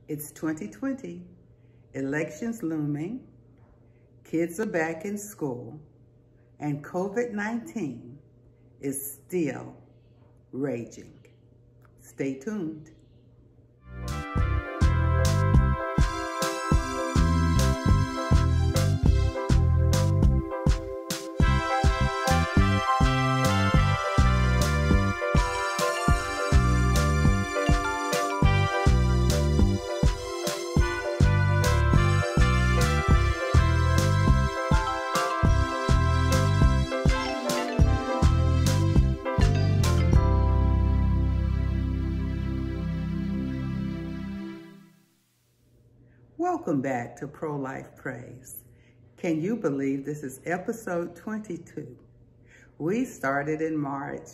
It's 2020, elections looming, kids are back in school, and COVID-19 is still raging. Stay tuned. Welcome back to Pro-Life Praise. Can you believe this is episode 22? We started in March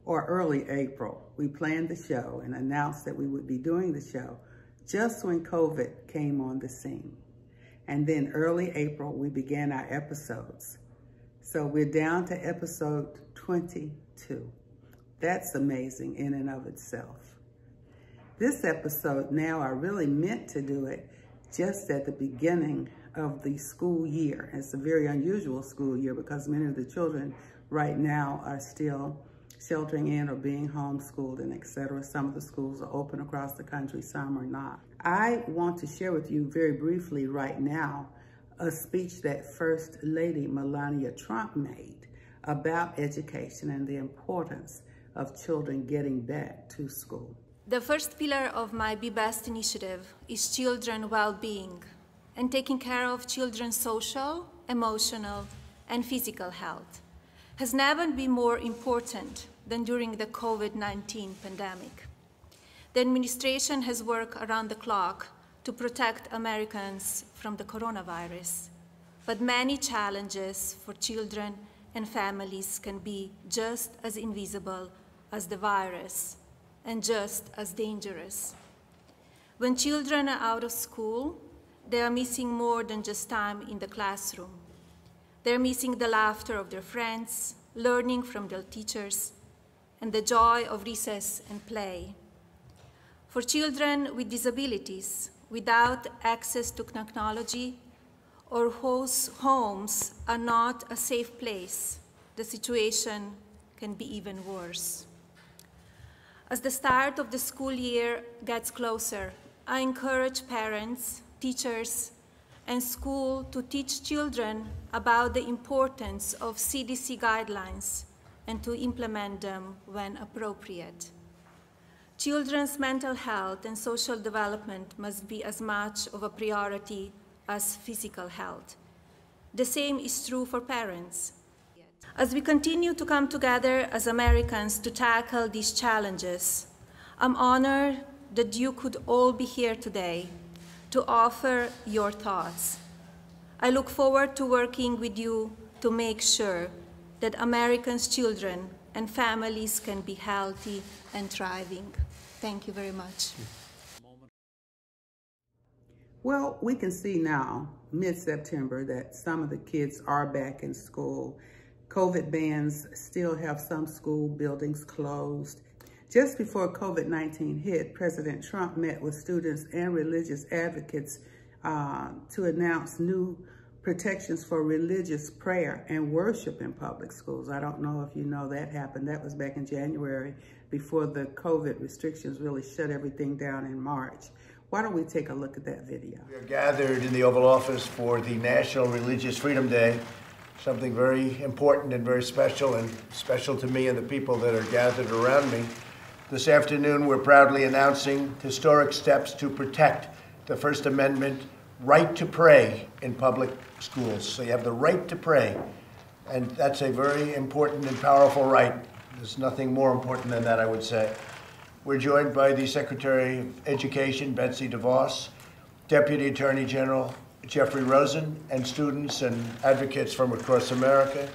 or early April. We planned the show and announced that we would be doing the show just when COVID came on the scene. And then early April, we began our episodes. So we're down to episode 22. That's amazing in and of itself. This episode now, I really meant to do it just at the beginning of the school year. It's a very unusual school year because many of the children right now are still sheltering in or being homeschooled and etc. Some of the schools are open across the country, some are not. I want to share with you very briefly right now a speech that First Lady Melania Trump made about education and the importance of children getting back to school. The first pillar of my Be Best initiative is children well-being and taking care of children's social, emotional, and physical health has never been more important than during the COVID-19 pandemic. The administration has worked around the clock to protect Americans from the coronavirus, but many challenges for children and families can be just as invisible as the virus and just as dangerous. When children are out of school, they are missing more than just time in the classroom. They're missing the laughter of their friends, learning from their teachers, and the joy of recess and play. For children with disabilities, without access to technology, or whose homes are not a safe place, the situation can be even worse. As the start of the school year gets closer, I encourage parents, teachers, and school to teach children about the importance of CDC guidelines and to implement them when appropriate. Children's mental health and social development must be as much of a priority as physical health. The same is true for parents. As we continue to come together as Americans to tackle these challenges, I'm honored that you could all be here today to offer your thoughts. I look forward to working with you to make sure that Americans' children and families can be healthy and thriving. Thank you very much. Well, we can see now, mid-September, that some of the kids are back in school. COVID bans still have some school buildings closed. Just before COVID-19 hit, President Trump met with students and religious advocates to announce new protections for religious prayer and worship in public schools. I don't know if you know that happened. That was back in January before the COVID restrictions really shut everything down in March. Why don't we take a look at that video? We are gathered in the Oval Office for the National Religious Freedom Day, something very important and very special, and special to me and the people that are gathered around me. This afternoon, we're proudly announcing historic steps to protect the First Amendment right to pray in public schools. So you have the right to pray, and that's a very important and powerful right. There's nothing more important than that, I would say. We're joined by the Secretary of Education, Betsy DeVos, Deputy Attorney General Jeffrey Rosen, and students and advocates from across America.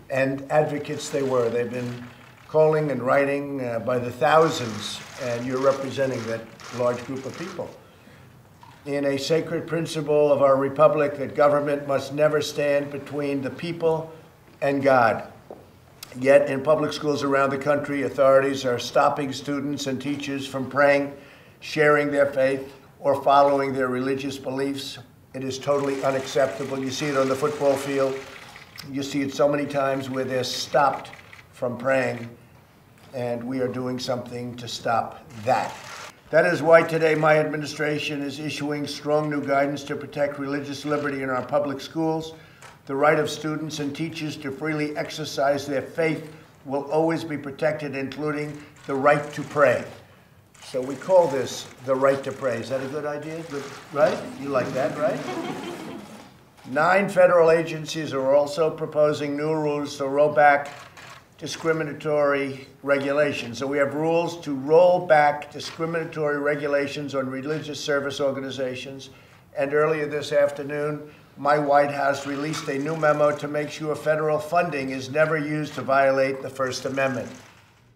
And advocates they were. They've been calling and writing by the thousands, and you're representing that large group of people. In a sacred principle of our republic, that government must never stand between the people and God. Yet in public schools around the country, authorities are stopping students and teachers from praying, sharing their faith, or following their religious beliefs. It is totally unacceptable. You see it on the football field. You see it so many times where they're stopped from praying, and we are doing something to stop that. That is why today my administration is issuing strong new guidance to protect religious liberty in our public schools. The right of students and teachers to freely exercise their faith will always be protected, including the right to pray. So we call this the right to pray. Is that a good idea? Good, right? You like that, right? 9 federal agencies are also proposing new rules to roll back discriminatory regulations. So we have rules to roll back discriminatory regulations on religious service organizations. And earlier this afternoon, my White House released a new memo to make sure federal funding is never used to violate the First Amendment.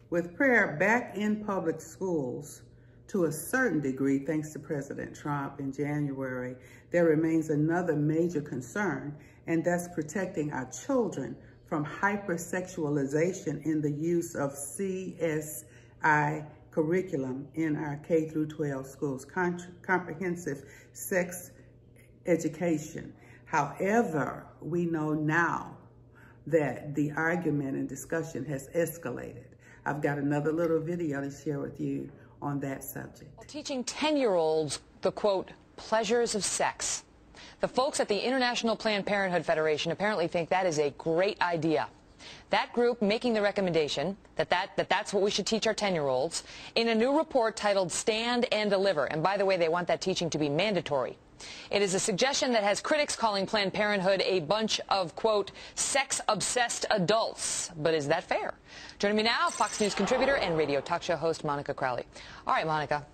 With prayer back in public schools, to a certain degree, thanks to President Trump in January, there remains another major concern, and that's protecting our children from hypersexualization in the use of CSI curriculum in our K-12 schools, comprehensive sex education. However, we know now that the argument and discussion has escalated. I've got another little video to share with you on that subject. Teaching 10-year-olds the, quote, pleasures of sex. The folks at the International Planned Parenthood Federation apparently think that is a great idea. That group making the recommendation that's what we should teach our 10-year-olds in a new report titled Stand and Deliver. And by the way, they want that teaching to be mandatory. It is a suggestion that has critics calling Planned Parenthood a bunch of, quote, sex-obsessed adults. But is that fair? Joining me now, Fox News contributor and radio talk show host Monica Crowley. All right, Monica.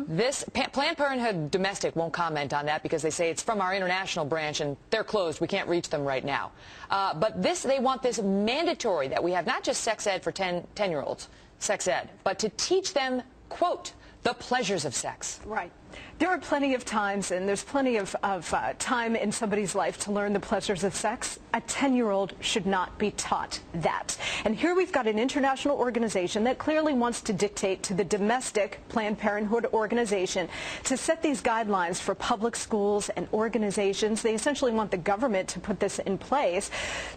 This Planned Parenthood domestic won't comment on that because they say it's from our international branch and they're closed. We can't reach them right now. But they want this mandatory that we have not just sex ed for 10-year-olds, sex ed, but to teach them, quote, the pleasures of sex. Right. There are plenty of times, and there's plenty of time in somebody's life to learn the pleasures of sex. A 10-year-old should not be taught that. And here we've got an international organization that clearly wants to dictate to the domestic Planned Parenthood organization to set these guidelines for public schools and organizations. They essentially want the government to put this in place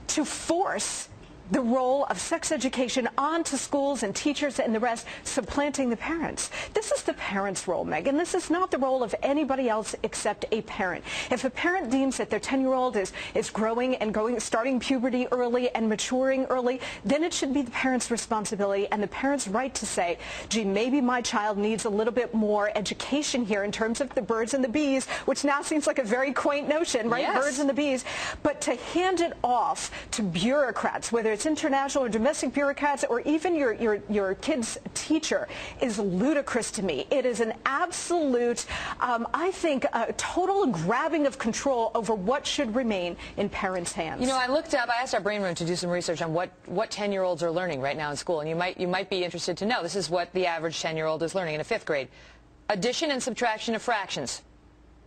to force the role of sex education onto schools and teachers and the rest, supplanting the parents. This is the parent's role, Megan. This is not the role of anybody else except a parent. If a parent deems that their 10-year-old is growing and starting puberty early and maturing early, then it should be the parent's responsibility and the parent's right to say, gee, maybe my child needs a little bit more education here in terms of the birds and the bees, which now seems like a very quaint notion, right? Yes. Birds and the bees. But to hand it off to bureaucrats, whether it's international or domestic bureaucrats or even your kid's teacher, is ludicrous to me. It is an absolute, I think, a total grabbing of control over what should remain in parents' hands. You know, I asked our brain room to do some research on what 10-year-olds are learning right now in school, and you might be interested to know this is what the average 10-year-old is learning in a 5th grade. Addition and subtraction of fractions,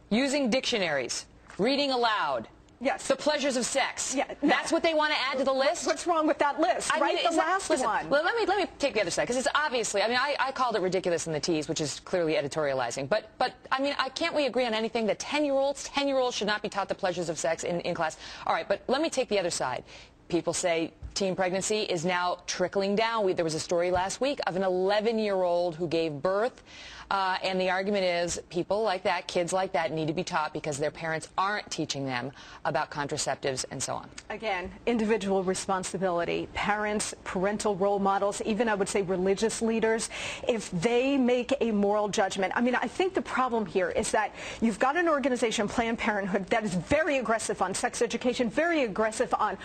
using dictionaries, reading aloud. Yes. The pleasures of sex. Yeah, no. That's what they want to add to the list? What's wrong with that list? The last one. Well, let me take the other side, because it's obviously, I mean, I called it ridiculous in the tease, which is clearly editorializing. But I mean, can't we agree on anything that 10-year-olds should not be taught the pleasures of sex in class? All right, but let me take the other side. People say teen pregnancy is now trickling down. There was a story last week of an 11-year-old who gave birth. And the argument is people like that, kids like that, need to be taught because their parents aren't teaching them about contraceptives and so on. Again, individual responsibility. Parents, parental role models, even I would say religious leaders, if they make a moral judgment. I mean, I think the problem here is that you've got an organization, Planned Parenthood, that is very aggressive on sex education, very aggressive on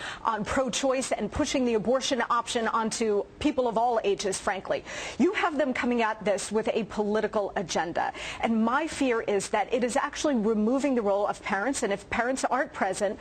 pro-choice and pushing the abortion option onto people of all ages, frankly. You have them coming at this with a political agenda. And my fear is that it is actually removing the role of parents, and if parents aren't present,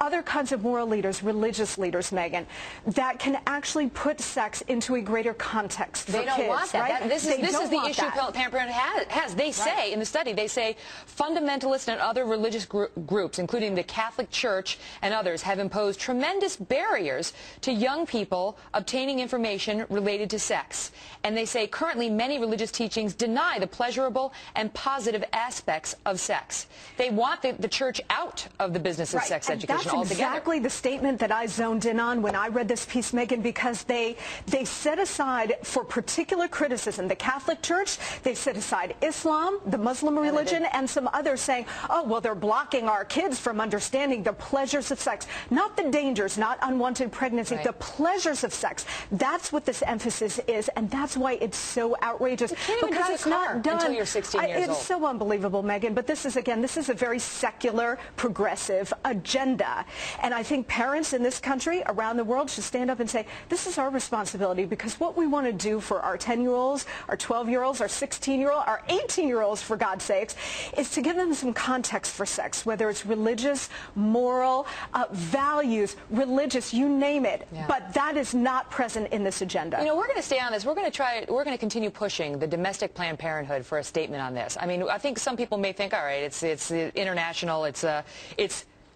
other kinds of moral leaders, religious leaders, Megan, that can actually put sex into a greater context for kids. They don't want that. Right? This is the issue Planned Parenthood has. They say, in the study, they say fundamentalists and other religious groups, including the Catholic Church and others, have imposed tremendous barriers to young people obtaining information related to sex. And they say currently many religious teachings deny the pleasurable and positive aspects of sex. They want the church out of the business of sex education altogether. That's exactly the statement that I zoned in on when I read this piece, Megan, because they set aside for particular criticism the Catholic Church, they set aside Islam, the Muslim religion, and some others saying, oh, well, they're blocking our kids from understanding the pleasures of sex, not the dangers, not unwanted pregnancy, the pleasures of sex. That's what this emphasis is, and that's why it's so outrageous. You can't even drive a car until you're 16 years old. It's so unbelievable, Megan, but this is, again, this is a very secular, progressive agenda. And I think parents in this country, around the world, should stand up and say, this is our responsibility, because what we want to do for our 10-year-olds, our 12-year-olds, our 16-year-olds, our 18-year-olds, for God's sakes, is to give them some context for sex, whether it's religious, moral, values, religious, you name it. Yeah. But that is not present in this agenda. You know, we're going to stay on this. We're going to continue pushing the domestic Planned Parenthood for a statement on this. I mean, I think some people may think, all right, it's international, it's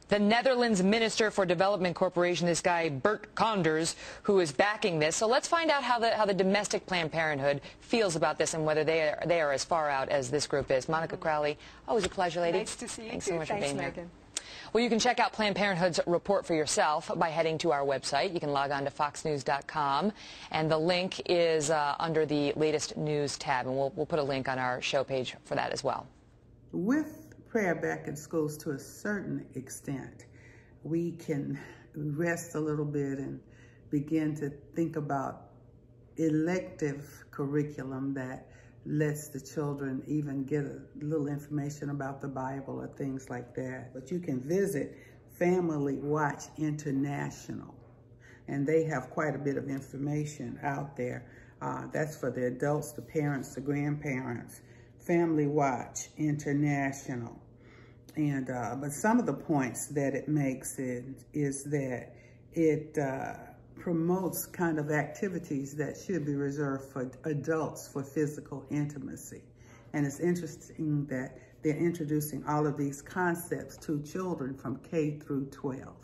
the Netherlands Minister for Development Corporation, this guy Bert Koenders, who is backing this. So let's find out how the domestic Planned Parenthood feels about this and whether they are as far out as this group is. Monica Crowley, always a pleasure, lady. Nice to see you. Thanks so much for being Megan. here. Well, you can check out Planned Parenthood's report for yourself by heading to our website. You can log on to foxnews.com, and the link is under the latest news tab, and we'll put a link on our show page for that as well. With prayer back in schools, to a certain extent, we can rest a little bit and begin to think about elective curriculum that lets the children even get a little information about the Bible or things like that. But you can visit Family Watch International, and they have quite a bit of information out there. That's for the adults, the parents, the grandparents. Family Watch International. And but some of the points that it makes is that it promotes kind of activities that should be reserved for adults for physical intimacy. And it's interesting that they're introducing all of these concepts to children from K through 12.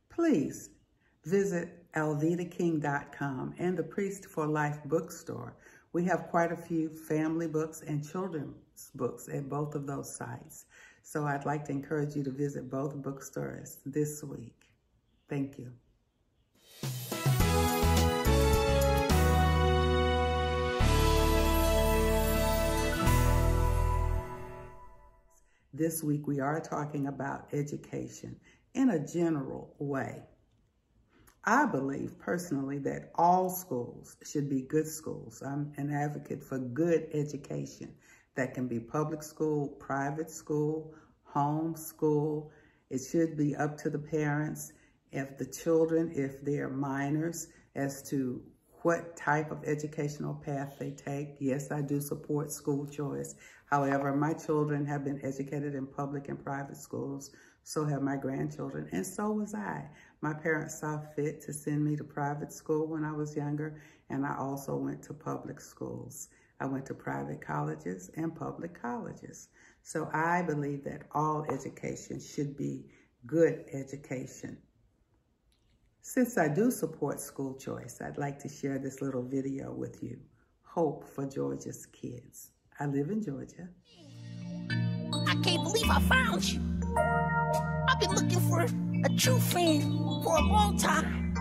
Please visit alvedaking.com and the Priest for Life bookstore. We have quite a few family books and children's books at both of those sites. So I'd like to encourage you to visit both bookstores this week. Thank you. This week we are talking about education in a general way. I believe personally that all schools should be good schools. I'm an advocate for good education that can be public school, private school, home school. It should be up to the parents, if the children, if they're minors, as to what type of educational path they take. Yes, I do support school choice. However, my children have been educated in public and private schools. So have my grandchildren, and so was I. My parents saw fit to send me to private school when I was younger, and I also went to public schools. I went to private colleges and public colleges. So I believe that all education should be good education. Since I do support school choice, I'd like to share this little video with you. Hope for Georgia's kids. I live in Georgia. I can't believe I found you. I've been looking for a true friend for a long time.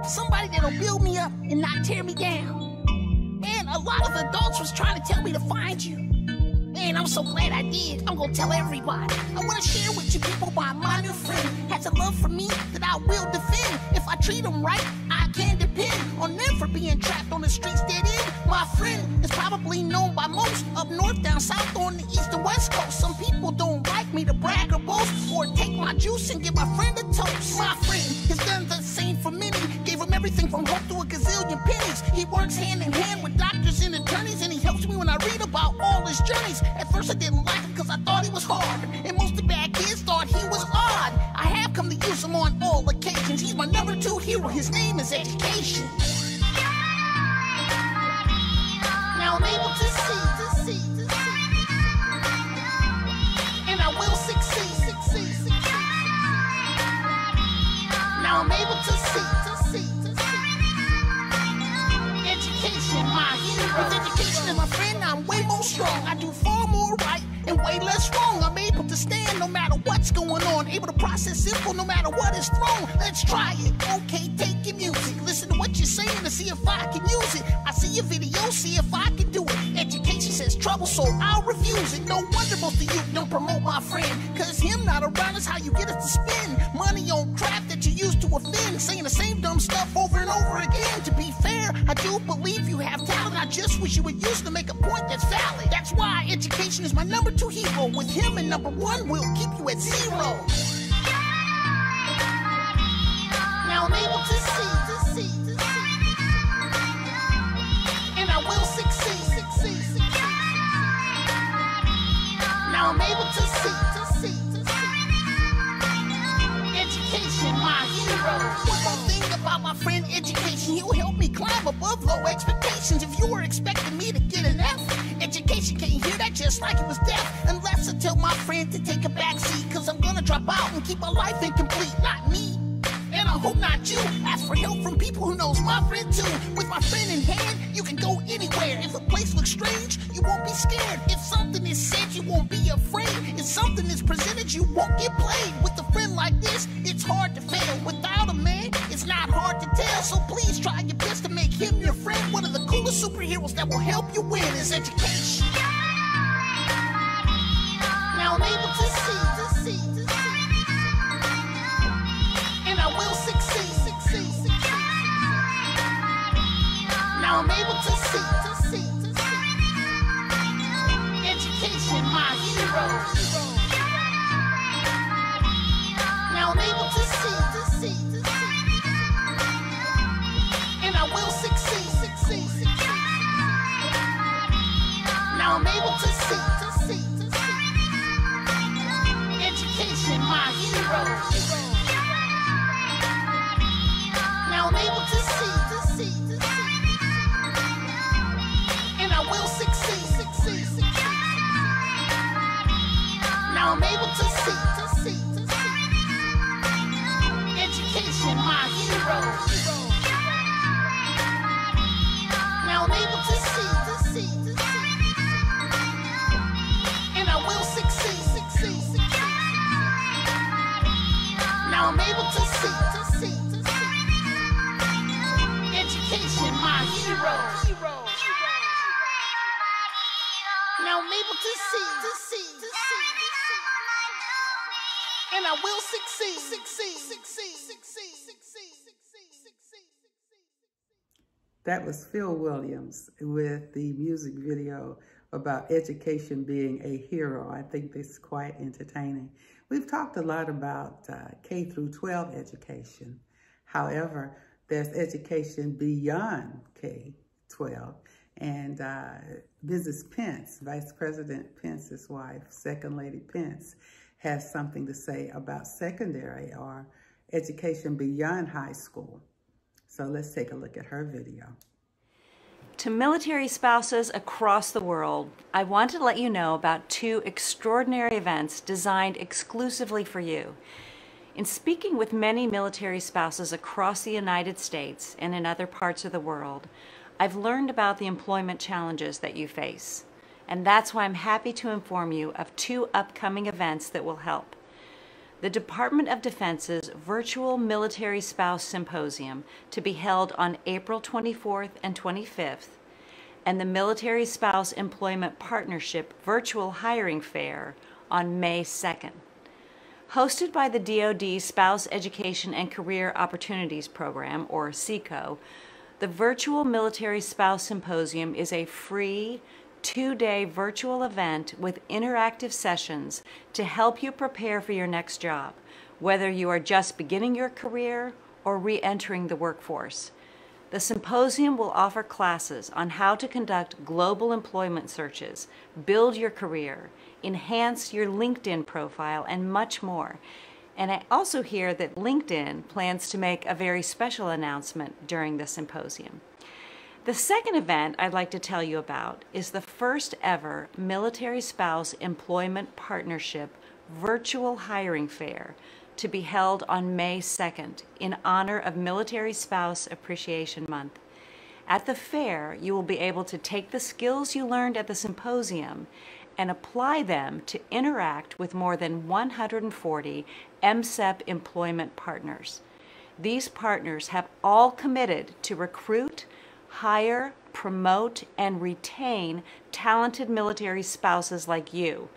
Somebody that'll build me up and not tear me down. Man, a lot of adults was trying to tell me to find you. Man, I'm so glad I did. I'm gonna tell everybody. I wanna share with you people why my new friend has a love for me that I will defend. If I treat him right, I can depend on never being trapped on the streets dead end. My friend is probably known by most up north, down south, on the east and west coast. Some people don't like me to brag or boast, or take my juice and give my friend a toast. My friend has done the same for many. Gave him everything from hope to a gazillion pennies. He works hand in hand with first I didn't like him because I thought he was hard. And most of the bad kids thought he was odd. I have come to use him on all occasions. He's my number 2 hero, his name is education. Now I'm able to see, and I will succeed. Now I'm able to see, education, my hero. With education and my friend, I'm way more strong. I do far more right and way less wrong. I'm able to stand no matter what's going on. Able to process info no matter what is thrown. Let's try it. Okay, take your music. Listen to what you're saying to see if I can use it. I see your video, see if I can do it. Education says trouble, so I'll refuse it. No wonder most of you don't promote my friend. Cause him not around is how you get us to spend money on crap that you use to offend. Saying the same dumb stuff over and over again. To be fair, I do believe you have talent. I just wish you would use it to make a point that's valid. That's why education is my number 2 hero. With him and number 1, we'll keep you at 0. Now I'm able to see, and I will succeed. Now I'm able to see, education, my hero. One more thing about my friend education, he'll help me climb above low expectations. If you were expecting me to get an F, education can't hear that just like it was deaf. Unless I tell my friend to take a back seat, cause I'm gonna drop out and keep my life incomplete. Not me, and I hope not you. Ask for help from people who knows my friend too. With my friend in hand, you can go anywhere. If a place looks strange, you won't be scared. If something is said, you won't be afraid. If something is presented, you won't get played. With a friend like this, it's hard to fail. Without a man, it's not hard to tell. So please try your best to make him your friend. One of the coolest superheroes that will help you win is education. Now I'm able to see, and I will succeed. Now I'm able to see, education, my hero. Now I'm able to see, and I will succeed. Now I'm able to see, education, my hero. Now I'm able to see, and I will succeed. Now I'm able to see, education, my hero. Now I'm able to see, and I will succeed. Now I'm able to see, education, my hero. Now I'm able to see, and I will succeed. That was Phil Williams with the music video about education being a hero. I think this is quite entertaining. We've talked a lot about K through 12 education. However, there's education beyond K-12. And Mrs. Pence, Vice President Pence's wife, Second Lady Pence, has something to say about secondary or education beyond high school. So let's take a look at her video. To military spouses across the world, I want to let you know about 2 extraordinary events designed exclusively for you. In speaking with many military spouses across the United States and in other parts of the world, I've learned about the employment challenges that you face. And that's why I'm happy to inform you of 2 upcoming events that will help. The Department of Defense's Virtual Military Spouse Symposium, to be held on April 24th and 25th, and the Military Spouse Employment Partnership Virtual Hiring Fair on May 2nd. Hosted by the DoD Spouse Education and Career Opportunities Program, or SECO, the Virtual Military Spouse Symposium is a free, 2-day virtual event with interactive sessions to help you prepare for your next job, whether you are just beginning your career or re-entering the workforce. The symposium will offer classes on how to conduct global employment searches, build your career, enhance your LinkedIn profile, and much more. And I also hear that LinkedIn plans to make a very special announcement during the symposium. The second event I'd like to tell you about is the first ever Military Spouse Employment Partnership virtual hiring fair to be held on May 2nd in honor of Military Spouse Appreciation Month. At the fair, you will be able to take the skills you learned at the symposium and apply them to interact with more than 140 MSEP employment partners. These partners have all committed to recruit, hire, promote, and retain talented military spouses like you.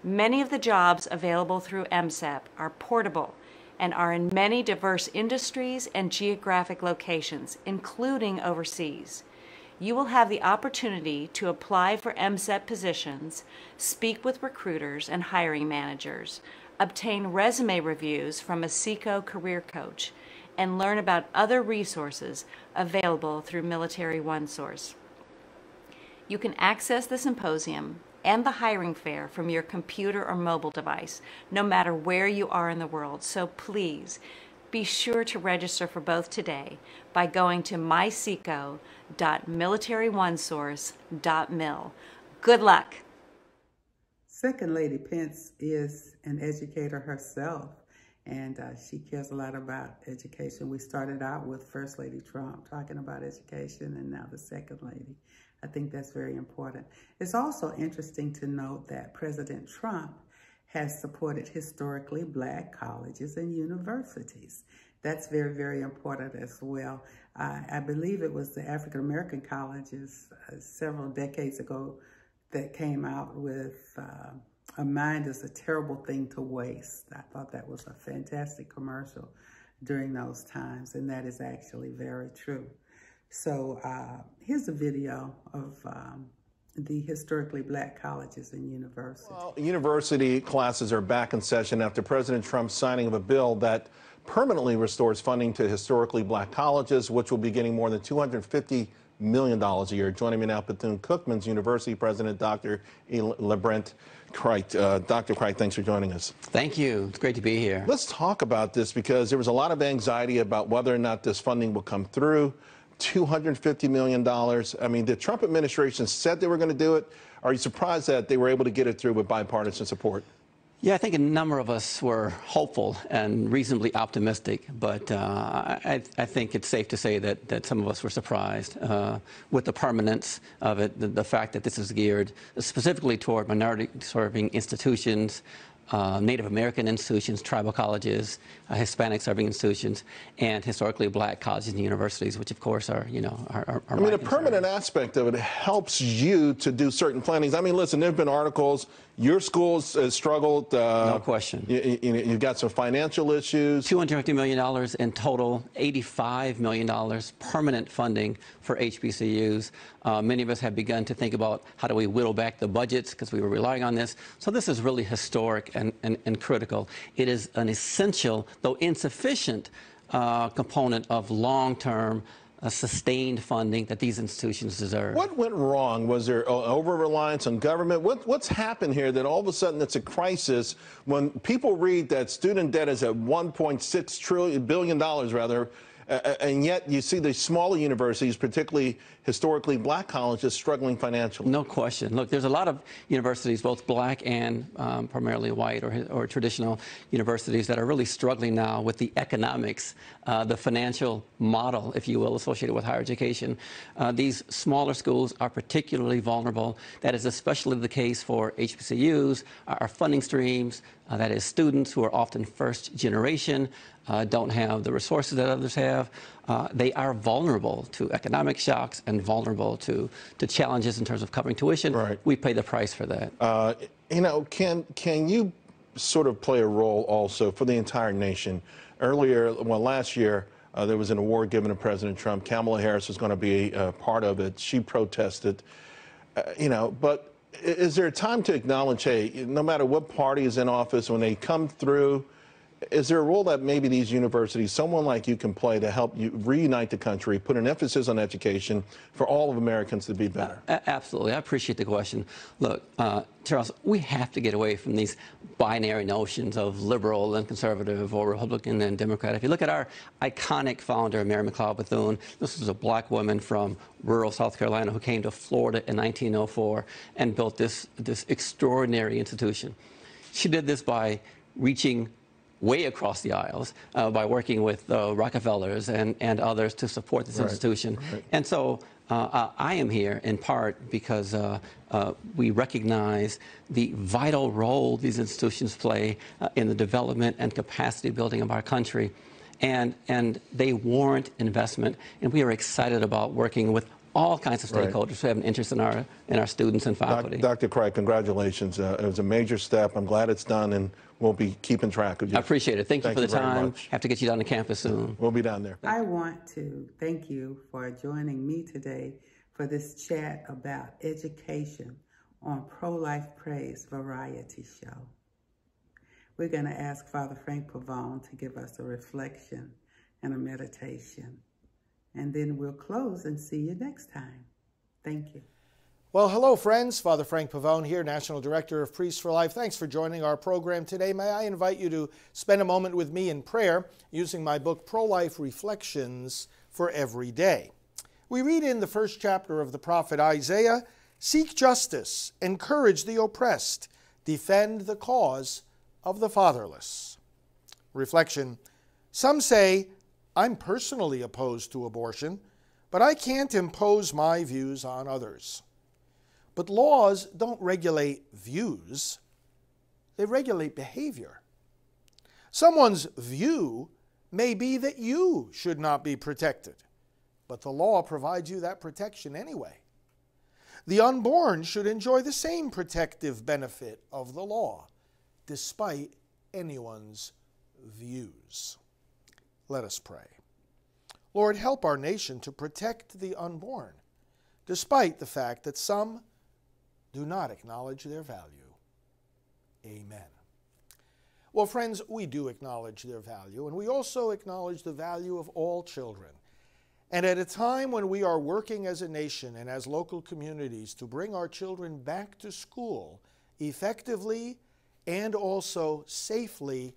Many of the jobs available through MSEP are portable and are in many diverse industries and geographic locations, including overseas. You will have the opportunity to apply for MSEP positions, speak with recruiters and hiring managers, obtain resume reviews from a SECO career coach, and learn about other resources available through Military OneSource. You can access the symposium and the hiring fair from your computer or mobile device, no matter where you are in the world. So please, be sure to register for both today by going to myseco.militaryonesource.mil. Good luck. Second Lady Pence is an educator herself, and she cares a lot about education. We started out with First Lady Trump talking about education, and now the Second Lady. I think that's very important. It's also interesting to note that President Trump has supported historically Black colleges and universities. That's very, very important as well. I believe it was the African American colleges several decades ago that came out with a mind is a terrible thing to waste. I thought that was a fantastic commercial during those times, and that is actually very true. So here's a video of the historically Black colleges and universities. Well, university classes are back in session after President Trump's signing of a bill that permanently restores funding to historically Black colleges, which will be getting more than $250 million a year. Joining me now, Bethune-Cookman's University President, Dr. LeBrent Crite. Dr. Crite, thanks for joining us. Thank you. It's great to be here. Let's talk about this because there was a lot of anxiety about whether or not this funding will come through. $250 million. I mean, the Trump administration said they were going to do it. Are you surprised that they were able to get it through with bipartisan support? Yeah, I think a number of us were hopeful and reasonably optimistic, but I think it's safe to say that some of us were surprised with the permanence of it, the fact that this is geared specifically toward minority-serving institutions, Native American institutions, tribal colleges, Hispanic-serving institutions, and historically Black colleges and universities, which of course are, I mean, a permanent aspect of it helps you to do certain plannings. I mean, listen, there have been articles. Your school's struggled. No question. You've got some financial issues. $250 million in total, $85 million permanent funding for HBCUs. Many of us have begun to think about how do we whittle back the budgets because we were relying on this. So this is really historic and critical. It is an essential, though insufficient, component of long-term sustained funding that these institutions deserve. What went wrong? Was there over-reliance on government? What's happened here that all of a sudden it's a crisis when people read that student debt is at $1.6 billion, and yet you see the smaller universities, particularly historically Black colleges, struggling financially? No question. Look, there's a lot of universities, both Black and primarily white or traditional universities, that are really struggling now with the economics, the financial model, if you will, associated with higher education. These smaller schools are particularly vulnerable. That is especially the case for HBCUs, our funding streams, that is students who are often first generation, don't have the resources that others have. They are vulnerable to economic shocks and vulnerable to challenges in terms of covering tuition. Right. We pay the price for that. Can you sort of play a role also for the entire nation? Last year, there was an award given to President Trump. Kamala Harris was going to be a part of it. She protested, but is there a time to acknowledge, hey, no matter what party is in office, when they come through, Is there a role that maybe these universities, someone like you, can play to help you reunite the country, put an emphasis on education for all of Americans to be better? Absolutely. I appreciate the question. Look, Charles, we have to get away from these binary notions of liberal and conservative or Republican and Democrat. If you look at our iconic founder, Mary McLeod Bethune, this was a black woman from rural South Carolina who came to Florida in 1904 and built this extraordinary institution. She did this by reaching way across the aisles by working with Rockefellers and others to support this institution. Right. And so I am here in part because we recognize the vital role these institutions play in the development and capacity building of our country. And they warrant investment. And we are excited about working with all kinds of stakeholders who have an interest in our students and faculty. Dr. Craig, congratulations. It was a major step. I'm glad it's done, and we'll be keeping track of you. I appreciate it. Thank you for the time. Have to get you down to campus soon. We'll be down there. I want to thank you for joining me today for this chat about education on Pro-Life Praise variety show. We're going to ask Father Frank Pavone to give us a reflection and a meditation. And then we'll close and see you next time. Thank you. Well, hello, friends. Father Frank Pavone here, National Director of Priests for Life. Thanks for joining our program today. May I invite you to spend a moment with me in prayer using my book, Pro-Life Reflections for Every Day. We read in the first chapter of the prophet Isaiah, "Seek justice, encourage the oppressed, defend the cause of the fatherless." Reflection: some say, I'm personally opposed to abortion, but I can't impose my views on others. But laws don't regulate views, they regulate behavior. Someone's view may be that you should not be protected, but the law provides you that protection anyway. The unborn should enjoy the same protective benefit of the law, despite anyone's views. Let us pray. Lord, help our nation to protect the unborn, despite the fact that some do not acknowledge their value. Amen. Well, friends, we do acknowledge their value, and we also acknowledge the value of all children. And at a time when we are working as a nation and as local communities to bring our children back to school effectively and also safely,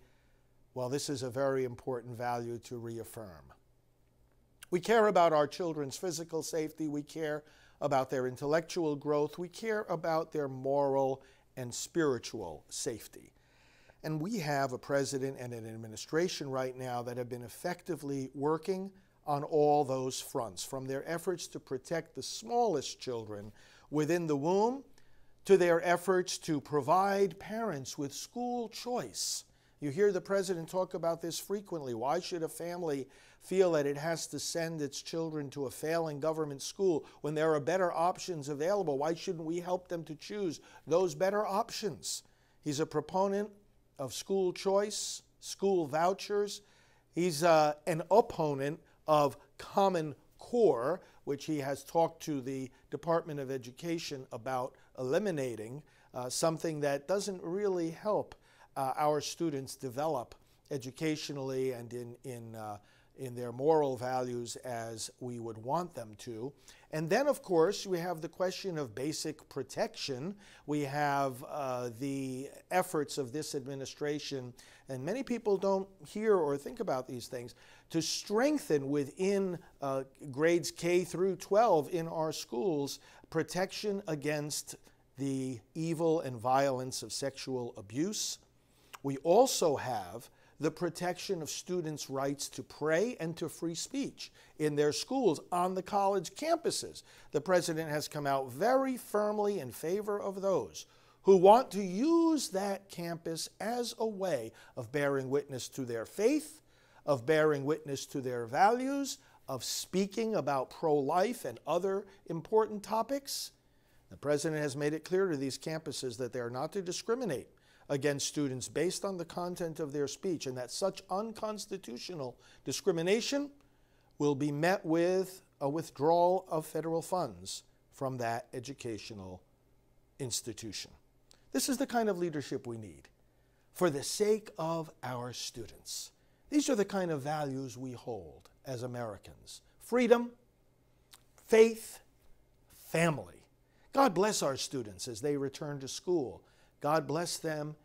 well, this is a very important value to reaffirm. We care about our children's physical safety. We care about their intellectual growth. We care about their moral and spiritual safety. And we have a president and an administration right now that have been effectively working on all those fronts, from their efforts to protect the smallest children within the womb to their efforts to provide parents with school choice. You hear the president talk about this frequently. Why should a family feel that it has to send its children to a failing government school when there are better options available? Why shouldn't we help them to choose those better options? He's a proponent of school choice, school vouchers. He's an opponent of Common Core, which he has talked to the Department of Education about eliminating, something that doesn't really help our students develop educationally and in their moral values as we would want them to. And then, of course, we have the question of basic protection. We have the efforts of this administration, and many people don't hear or think about these things, to strengthen within grades K through 12 in our schools protection against the evil and violence of sexual abuse. We also have the protection of students' rights to pray and to free speech in their schools, on the college campuses. The president has come out very firmly in favor of those who want to use that campus as a way of bearing witness to their faith, of bearing witness to their values, of speaking about pro-life and other important topics. The president has made it clear to these campuses that they are not to discriminate against students based on the content of their speech, and that such unconstitutional discrimination will be met with a withdrawal of federal funds from that educational institution. This is the kind of leadership we need. for the sake of our students. These are the kind of values we hold as Americans: freedom, faith, family. God bless our students as they return to school. God bless them,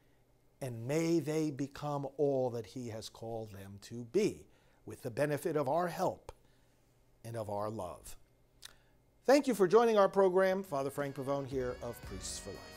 and may they become all that He has called them to be, with the benefit of our help and of our love. Thank you for joining our program. Father Frank Pavone here of Priests for Life.